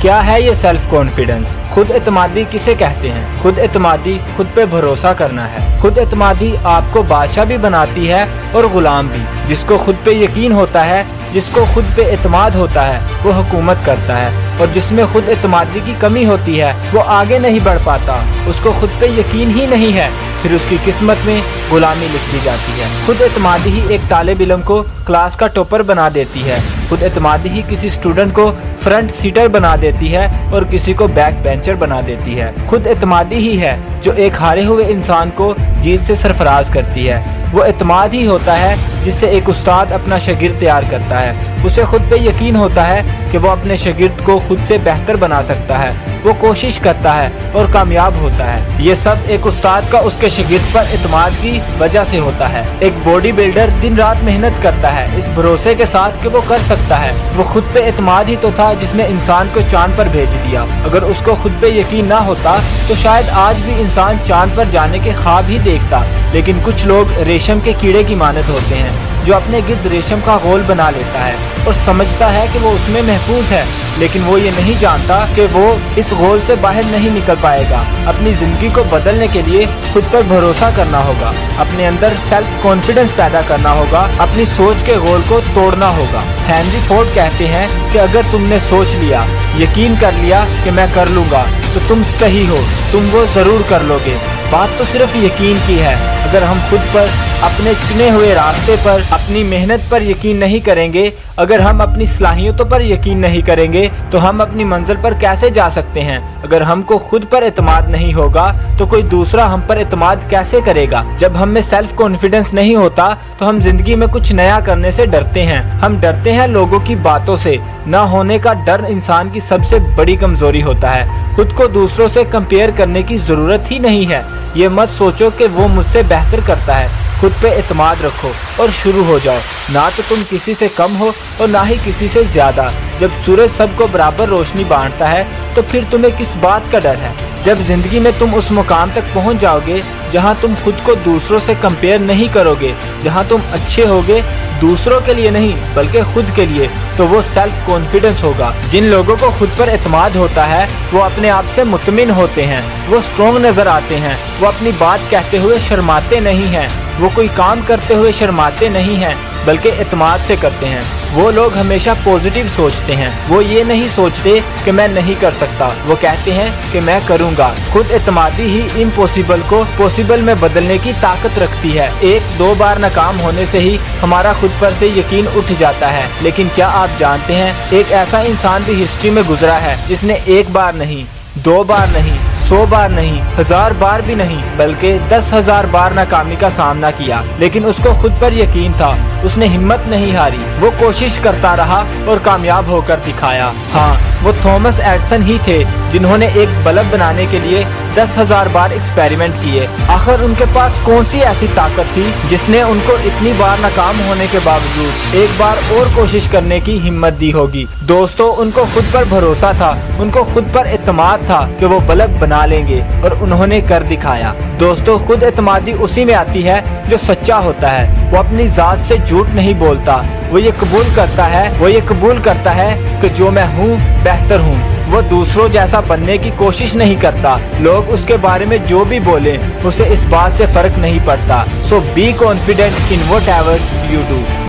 کیا ہے یہ سیلف کانفیڈنس؟ خود اعتمادی کسے کہتے ہیں؟ خود اعتمادی خود پہ بھروسہ کرنا ہے۔ خود اعتمادی آپ کو بادشاہ بھی بناتی ہے اور غلام بھی۔ جس کو خود پہ یقین ہوتا ہے، جس کو خود پہ اعتماد ہوتا ہے، وہ حکومت کرتا ہے، اور جس میں خود اعتمادی کی کمی ہوتی ہے وہ آگے نہیں بڑھ پاتا۔ اس کو خود پہ یقین ہی نہیں ہے، پھر اس کی قسمت میں غلامی لکھ دی جاتی ہے۔ خود اعتمادی ہی ایک طالب علم کو کلاس کا ٹاپر بنا دیتی ہے۔ خود اعتمادی ہی کسی اسٹوڈنٹ کو فرنٹ سیٹر بنا دیتی ہے اور کسی کو بیک بینچر بنا دیتی ہے۔ خود اعتمادی ہی ہے جو ایک ہارے ہوئے انسان کو جیت سے سرفراز کرتی ہے۔ وہ اعتماد ہی ہوتا ہے جس سے ایک استاد اپنا شاگرد تیار کرتا ہے۔ اسے خود پہ یقین ہوتا ہے کہ وہ اپنے شاگرد کو خود سے بہتر بنا سکتا ہے۔ وہ کوشش کرتا ہے اور کامیاب ہوتا ہے۔ یہ سب ایک استاد کا اس کے شاگرد پر اعتماد کی وجہ سے ہوتا ہے۔ ایک باڈی بلڈر دن رات محنت کرتا ہے اس بھروسے کے ساتھ کہ وہ کر سکتا ہے۔ وہ خود پہ اعتماد ہی تو تھا جس نے انسان کو چاند پر بھیج دیا۔ اگر اس کو خود پہ یقین نہ ہوتا تو شاید آج بھی انسان چاند پر جانے کے خواب ہی دیکھتا۔ لیکن کچھ لوگ ریشم کے کیڑے کی مانند ہوتے ہیں جو اپنے گرد ریشم کا غول بنا لیتا ہے اور سمجھتا ہے کہ وہ اس میں محفوظ ہے، لیکن وہ یہ نہیں جانتا کہ وہ اس غول سے باہر نہیں نکل پائے گا۔ اپنی زندگی کو بدلنے کے لیے خود پر بھروسہ کرنا ہوگا، اپنے اندر سیلف کانفیڈنس پیدا کرنا ہوگا، اپنی سوچ کے غول کو توڑنا ہوگا۔ ہینری فورڈ کہتے ہیں کہ اگر تم نے سوچ لیا، یقین کر لیا کہ میں کر لوں گا، تو تم صحیح ہو، تم وہ ضرور کر لو گے۔ بات تو صرف یقین کی ہے۔ اگر ہم خود پر، اپنے چنے ہوئے راستے پر، اپنی محنت پر یقین نہیں کریں گے، اگر ہم اپنی صلاحیتوں پر یقین نہیں کریں گے تو ہم اپنی منزل پر کیسے جا سکتے ہیں؟ اگر ہم کو خود پر اعتماد نہیں ہوگا تو کوئی دوسرا ہم پر اعتماد کیسے کرے گا؟ جب ہم میں سیلف کانفیڈنس نہیں ہوتا تو ہم زندگی میں کچھ نیا کرنے سے ڈرتے ہیں۔ ہم ڈرتے ہیں لوگوں کی باتوں سے۔ نہ ہونے کا ڈر انسان کی سب سے بڑی کمزوری ہوتا ہے۔ خود کو دوسروں سے کمپیئر کرنے کی ضرورت ہی نہیں ہے۔ یہ مت سوچو کہ وہ مجھ سے بہتر کرتا ہے۔ خود پہ اعتماد رکھو اور شروع ہو جاؤ۔ نہ تو تم کسی سے کم ہو اور نہ ہی کسی سے زیادہ۔ جب سورج سب کو برابر روشنی بانٹتا ہے تو پھر تمہیں کس بات کا ڈر ہے؟ جب زندگی میں تم اس مقام تک پہنچ جاؤ گے جہاں تم خود کو دوسروں سے کمپیئر نہیں کرو گے، جہاں تم اچھے ہوگے دوسروں کے لیے نہیں بلکہ خود کے لیے، تو وہ سیلف کانفیڈنس ہوگا۔ جن لوگوں کو خود پر اعتماد ہوتا ہے وہ اپنے آپ سے مطمئن ہوتے ہیں، وہ اسٹرانگ نظر آتے ہیں، وہ اپنی بات کہتے ہوئے شرماتے نہیں ہیں، وہ کوئی کام کرتے ہوئے شرماتے نہیں ہیں بلکہ اعتماد سے کرتے ہیں۔ وہ لوگ ہمیشہ پوزیٹیو سوچتے ہیں۔ وہ یہ نہیں سوچتے کہ میں نہیں کر سکتا، وہ کہتے ہیں کہ میں کروں گا۔ خود اعتمادی ہی امپوسیبل کو پوسیبل میں بدلنے کی طاقت رکھتی ہے۔ ایک دو بار ناکام ہونے سے ہی ہمارا خود پر سے یقین اٹھ جاتا ہے، لیکن کیا آپ جانتے ہیں ایک ایسا انسان بھی ہسٹری میں گزرا ہے جس نے ایک بار نہیں، دو بار نہیں، 100 بار نہیں، 1000 بار بھی نہیں بلکہ 10,000 بار ناکامی کا سامنا کیا، لیکن اس کو خود پر یقین تھا۔ اس نے ہمت نہیں ہاری، وہ کوشش کرتا رہا اور کامیاب ہو کر دکھایا۔ ہاں، وہ تھامس ایڈیسن ہی تھے جنہوں نے ایک بلب بنانے کے لیے 10,000 بار ایکسپیریمنٹ کیے۔ آخر ان کے پاس کون سی ایسی طاقت تھی جس نے ان کو اتنی بار ناکام ہونے کے باوجود ایک بار اور کوشش کرنے کی ہمت دی ہوگی؟ دوستو، ان کو خود پر بھروسہ تھا، ان کو خود پر اعتماد تھا کہ وہ بلب بنا لیں گے، اور انہوں نے کر دکھایا۔ دوستو، خود اعتمادی اسی میں آتی ہے جو سچا ہوتا ہے۔ وہ اپنی ذات سے جھوٹ نہیں بولتا۔ وہ یہ قبول کرتا ہے کہ جو میں ہوں بہتر ہوں۔ وہ دوسروں جیسا بننے کی کوشش نہیں کرتا۔ لوگ اس کے بارے میں جو بھی بولیں اسے اس بات سے فرق نہیں پڑتا۔ So be confident in whatever you do.